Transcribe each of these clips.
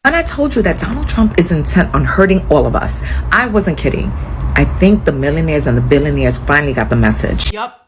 And I told you that Donald Trump is intent on hurting all of us. I wasn't kidding. I think the millionaires and the billionaires finally got the message. Yup.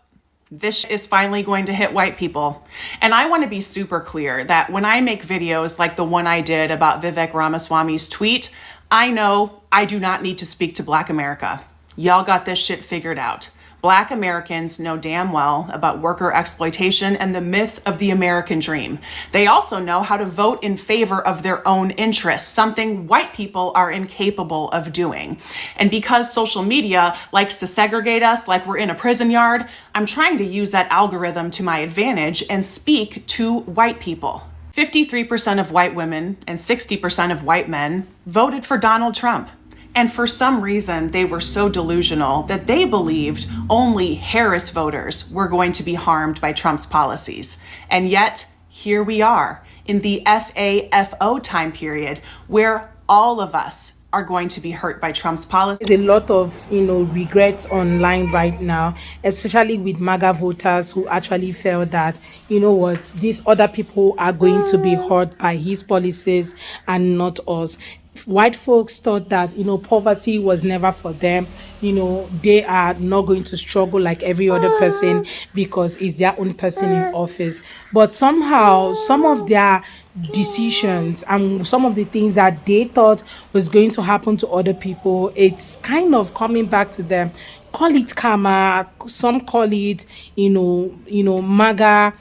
This is finally going to hit white people. And I want to be super clear that when I make videos like the one I did about Vivek Ramaswamy's tweet, I know I do not need to speak to Black America. Y'all got this shit figured out. Black Americans know damn well about worker exploitation and the myth of the American dream. They also know how to vote in favor of their own interests, something white people are incapable of doing. And because social media likes to segregate us like we're in a prison yard, I'm trying to use that algorithm to my advantage and speak to white people. 53% of white women and 60% of white men voted for Donald Trump. And for some reason, they were so delusional that they believed only Harris voters were going to be harmed by Trump's policies. And yet, here we are in the FAFO time period where all of us are going to be hurt by Trump's policies. There's a lot of, regrets online right now, especially with MAGA voters who actually felt that, these other people are going to be hurt by his policies and not us. White folks thought that, poverty was never for them. They are not going to struggle like every other person because it's their own person in office. But somehow, some of their decisions and some of the things that they thought was going to happen to other people, it's kind of coming back to them. Call it karma, some call it, MAGA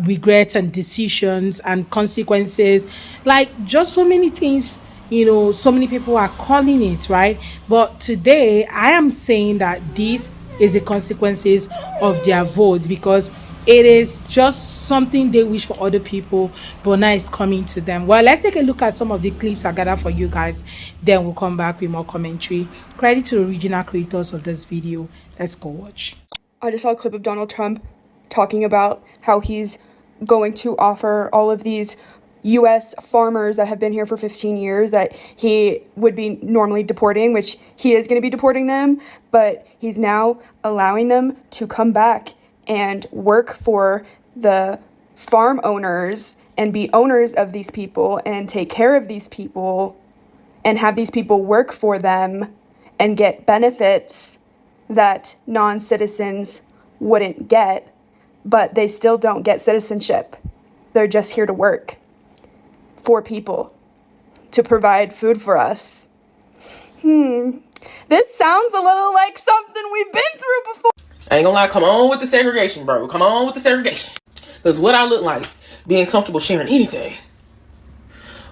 regrets and decisions and consequences, like just so many things. So many people are calling it, right? But today I am saying that this is the consequences of their votes, because it is just something they wish for other people, but now it's coming to them. Well, let's take a look at some of the clips I gathered for you guys, then we'll come back with more commentary. Credit to the original creators of this video. Let's go watch. I just saw a clip of Donald Trump talking about how he's going to offer all of these U.S. farmers that have been here for 15 years that he would be normally deporting, which he is going to be deporting them, but he's now allowing them to come back and work for the farm owners and be owners of these people and take care of these people and have these people work for them and get benefits that non-citizens wouldn't get, but they still don't get citizenship. They're just here to work for people, to provide food for us. This sounds a little like something we've been through before. I ain't gonna lie, come on with the segregation, bro. Come on with the segregation. Because what I look like being comfortable sharing anything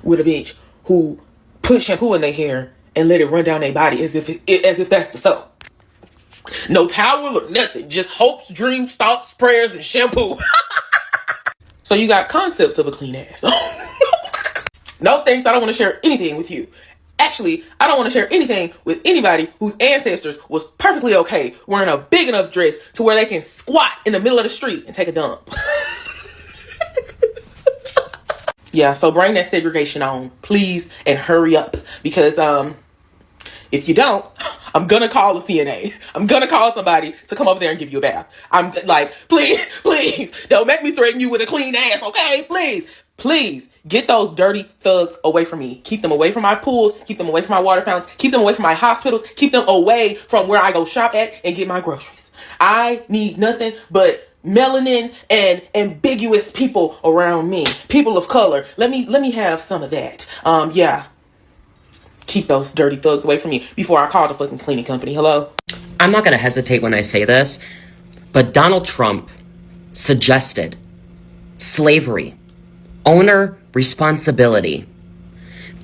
with a bitch who put shampoo in their hair and let it run down their body as if that's the soap. No towel or nothing. Just hopes, dreams, thoughts, prayers, and shampoo. So you got concepts of a clean ass. No thanks, I don't want to share anything with you. Actually, I don't want to share anything with anybody whose ancestors was perfectly okay wearing a big enough dress to where they can squat in the middle of the street and take a dump. Yeah, so bring that segregation on, please, and hurry up. Because if you don't, I'm going to call a CNA. I'm going to call somebody to come over there and give you a bath. I'm like, please, don't make me threaten you with a clean ass, okay? Please, get those dirty thugs away from me. Keep them away from my pools. Keep them away from my water fountains. Keep them away from my hospitals. Keep them away from where I go shop at and get my groceries. I need nothing but melanin and ambiguous people around me. People of color. Let me have some of that. Yeah. Keep those dirty thugs away from me before I call the fucking cleaning company. Hello? I'm not going to hesitate when I say this, but Donald Trump suggested slavery, owner responsibility.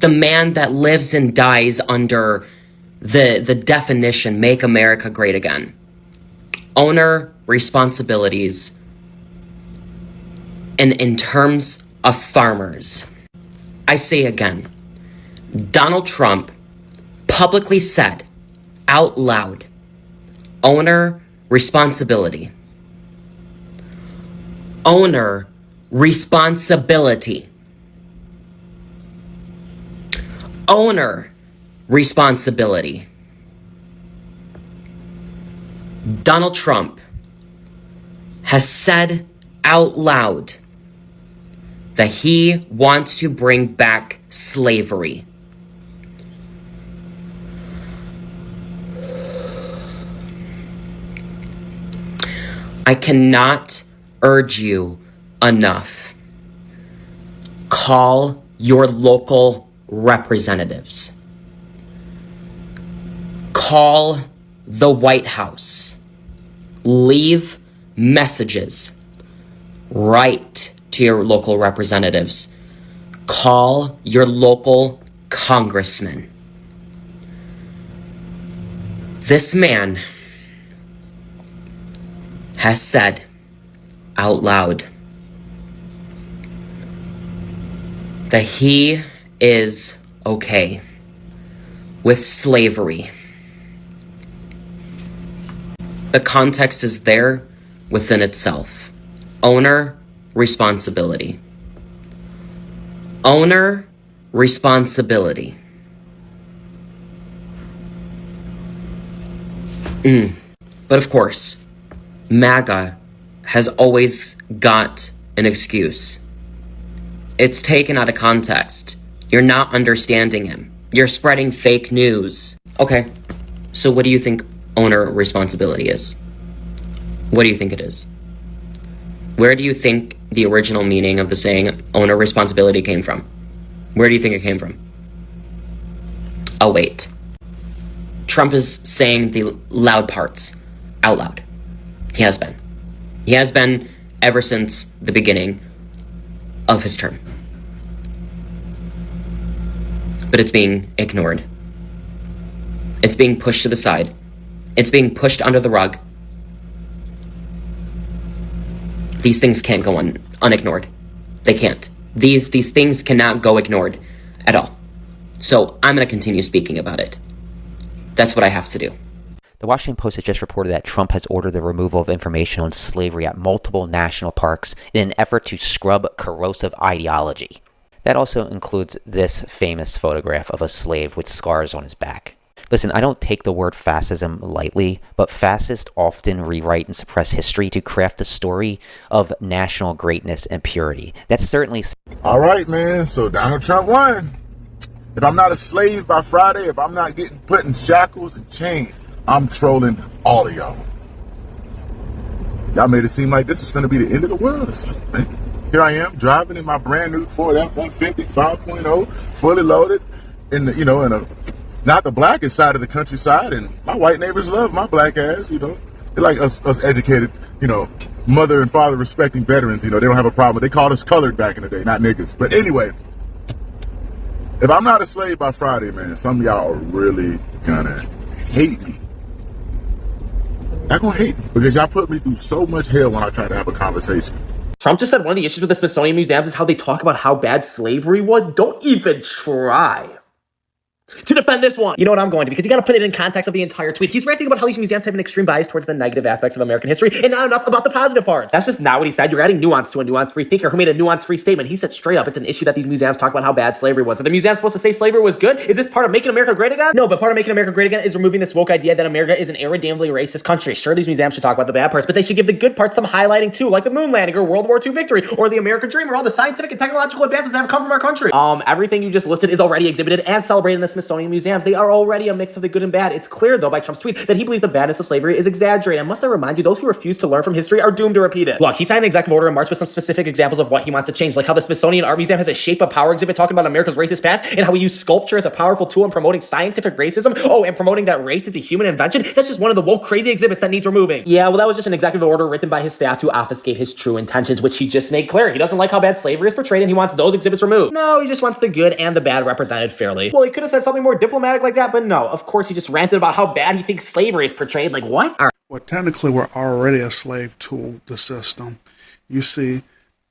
The man that lives and dies under the definition, make America great again. Owner responsibilities. And in terms of farmers, I say again, Donald Trump publicly said out loud, owner responsibility. Owner responsibility. Owner responsibility. Donald Trump has said out loud that he wants to bring back slavery. I cannot urge you enough. Call your local representatives. Call the White House. Leave messages. Write to your local representatives. Call your local congressman. This man has said out loud that he is okay with slavery. The context is there within itself. Owner, responsibility. Owner, responsibility. But of course, MAGA has always got an excuse. It's taken out of context. You're not understanding him. You're spreading fake news. Okay, so what do you think owner responsibility is? What do you think it is? Where do you think the original meaning of the saying owner responsibility came from? Where do you think it came from? Oh, wait. Trump is saying the loud parts out loud. He has been. He has been ever since the beginning of his term. But it's being ignored. It's being pushed to the side. It's being pushed under the rug. These things can't go unignored. They can't. These things cannot go ignored at all. So I'm going to continue speaking about it. That's what I have to do. The Washington Post has just reported that Trump has ordered the removal of information on slavery at multiple national parks in an effort to scrub corrosive ideology. That also includes this famous photograph of a slave with scars on his back. Listen, I don't take the word fascism lightly, but fascists often rewrite and suppress history to craft a story of national greatness and purity. That's certainly... All right, man, so Donald Trump won. If I'm not a slave by Friday, if I'm not getting put in shackles and chains, I'm trolling all of y'all. Y'all made it seem like this is going to be the end of the world or something. Here I am driving in my brand new Ford F-150 5.0, fully loaded, in the, in a not the blackest side of the countryside, and my white neighbors love my black ass. They like us educated, mother and father respecting veterans. They don't have a problem. They called us colored back in the day, not niggas. But anyway, if I'm not a slave by Friday, man, some of y'all are really gonna hate me. Y'all gonna hate me because y'all put me through so much hell when I try to have a conversation. Trump just said one of the issues with the Smithsonian museums is how they talk about how bad slavery was. Don't even try to defend this one. You know what I'm going to, because you got to put it in context of the entire tweet. He's ranting about how these museums have an extreme bias towards the negative aspects of American history and not enough about the positive parts. That's just not what he said. You're adding nuance to a nuance-free thinker who made a nuance-free statement. He said straight up it's an issue that these museums talk about how bad slavery was. Are the museums supposed to say slavery was good? Is this part of making America great again? No, but part of making America great again is removing this woke idea that America is an irredeemably racist country. Sure, these museums should talk about the bad parts, but they should give the good parts some highlighting too, like the moon landing or World War II victory or the American dream or all the scientific and technological advancements that have come from our country. Everything you just listed is already exhibited and celebrated in the Smithsonian museums. They are already a mix of the good and bad. It's clear, though, by Trump's tweet that he believes the badness of slavery is exaggerated. And must I remind you, those who refuse to learn from history are doomed to repeat it. Look, he signed an executive order in March with some specific examples of what he wants to change, like how the Smithsonian Art Museum has a Shape of Power exhibit talking about America's racist past and how we use sculpture as a powerful tool in promoting scientific racism. Oh, and promoting that race is a human invention. That's just one of the woke crazy exhibits that needs removing. Yeah, well, that was just an executive order written by his staff to obfuscate his true intentions, which he just made clear. He doesn't like how bad slavery is portrayed and he wants those exhibits removed. No, he just wants the good and the bad represented fairly. Well, he could have said something more diplomatic like that, but no, of course he just ranted about how bad he thinks slavery is portrayed. Like, what? All right. Well, technically, we're already a slave to the system. You see,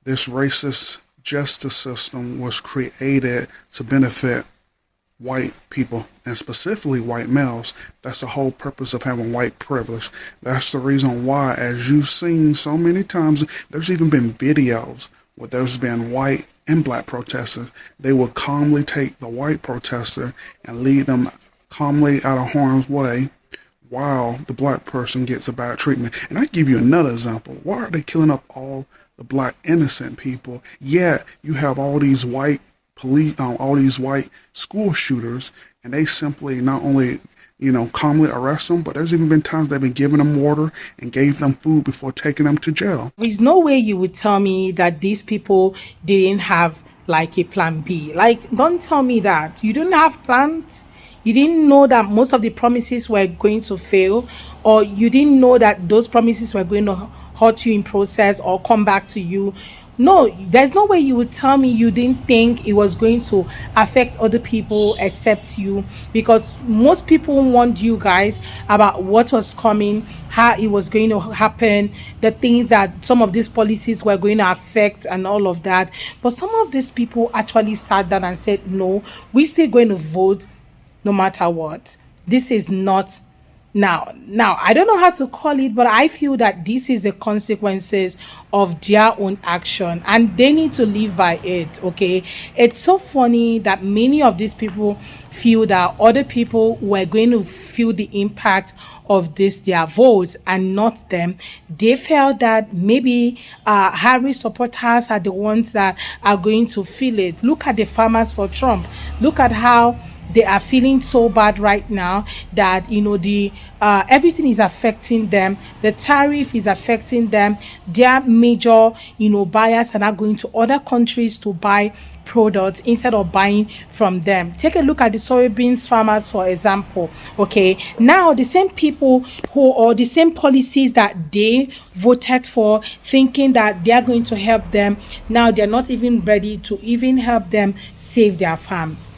this racist justice system was created to benefit white people, and specifically white males. That's the whole purpose of having white privilege. That's the reason why, as you've seen so many times, there's even been videos where there's been white and black protesters. They will calmly take the white protester and lead them calmly out of harm's way, while the black person gets a bad treatment. And I give you another example. Why are they killing up all the black innocent people? Yet you have all these white police, all these white school shooters, and they simply not only calmly arrest them, but there's even been times they've been giving them water and gave them food before taking them to jail. There's no way you would tell me that these people didn't have like a plan B. Like, don't tell me that. You didn't have plans. You didn't know that most of the promises were going to fail, or you didn't know that those promises were going to hurt you in process or come back to you. No, there's no way you would tell me you didn't think it was going to affect other people except you, because most people warned you guys about what was coming, how it was going to happen, the things that some of these policies were going to affect and all of that. But some of these people actually sat down and said, no, we're still going to vote no matter what. This is not now I don't know how to call it, but I feel that this is the consequences of their own action and they need to live by it. Okay, it's so funny that many of these people feel that other people were going to feel the impact of their votes and not them. They felt that maybe Harry supporters are the ones that are going to feel it. Look at the farmers for Trump. Look at how they are feeling so bad right now that the everything is affecting them. The tariff is affecting them. Their major buyers are now going to other countries to buy products instead of buying from them. Take a look at the soybeans farmers, for example. Okay, now the same people or the same policies that they voted for, thinking that they are going to help them, now they're not even ready to even help them save their farms.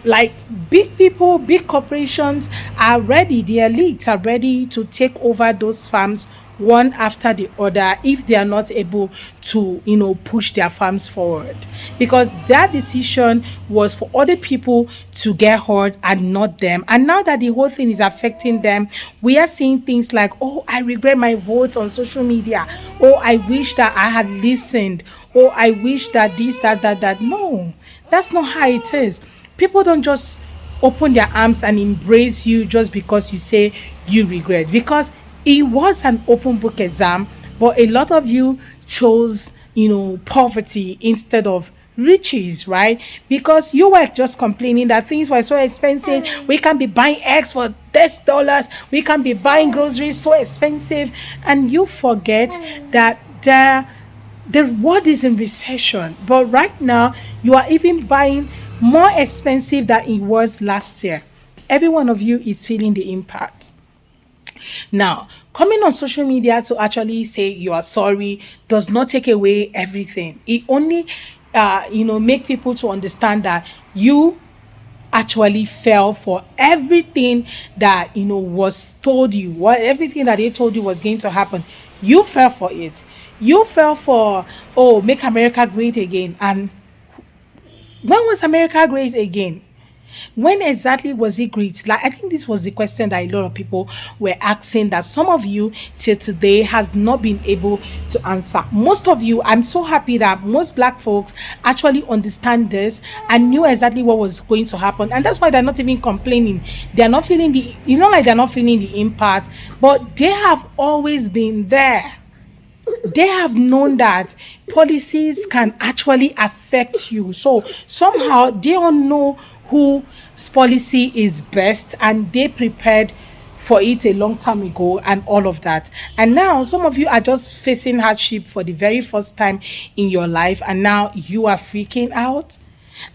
Like big people, big corporations are ready, the elites are ready to take over those farms one after the other if they are not able to push their farms forward, because that decision was for other people to get hurt and not them. And now that the whole thing is affecting them, we are seeing things like, oh, I regret my vote on social media, oh, I wish that I had listened, oh, I wish that this, that. No, that's not how it is. People don't just open their arms and embrace you just because you say you regret, because it was an open book exam, but a lot of you chose poverty instead of riches, right? Because you were just complaining that things were so expensive. We can't be buying eggs for $10. We can't be buying groceries so expensive, and you forget that the world is in recession, but right now you are even buying more expensive than it was last year. Every one of you is feeling the impact. Now, coming on social media to actually say you are sorry does not take away everything. It only make people to understand that you actually fell for everything that was told you, everything that they told you was going to happen. You fell for it. You fell for, oh, make America great again. And when was America great again? When exactly was it great? Like, I think this was the question that a lot of people were asking, that some of you till today has not been able to answer. Most of you, I'm so happy that most black folks actually understand this and knew exactly what was going to happen, and that's why they're not even complaining. They're not feeling it's not like they're not feeling the impact, but they have always been there. They have known that policies can actually affect you. So somehow they don't know whose policy is best, and they prepared for it a long time ago and all of that. And now some of you are just facing hardship for the very first time in your life, and now you are freaking out.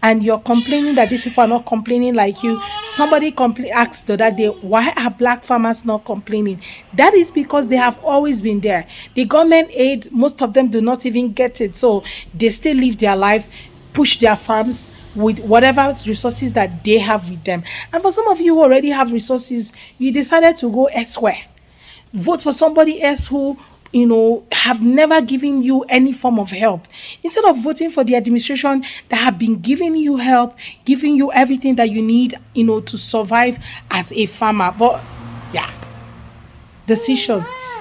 And you're complaining that these people are not complaining like you. Somebody asked the other day, why are black farmers not complaining? That is because they have always been there. The government aid, most of them do not even get it. So they still live their life, push their farms with whatever resources that they have with them. And for some of you who already have resources, you decided to go elsewhere. Vote for somebody else who have never given you any form of help, instead of voting for the administration that have been giving you help, giving you everything that you need, to survive as a farmer. But yeah,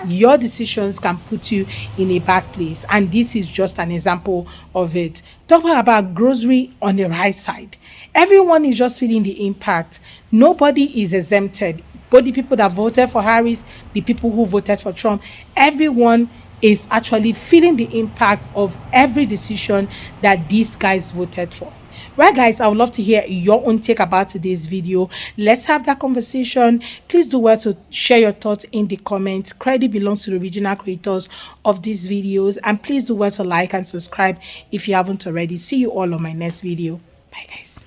your decisions can put you in a bad place, and this is just an example of it. Talking about grocery on the right side, everyone is just feeling the impact. Nobody is exempted. both the people that voted for Harris, the people who voted for Trump. Everyone is actually feeling the impact of every decision that these guys voted for. Well, guys, I would love to hear your own take about today's video. Let's have that conversation. Please do well to share your thoughts in the comments. Credit belongs to the original creators of these videos. And please do well to like and subscribe if you haven't already. See you all on my next video. Bye, guys.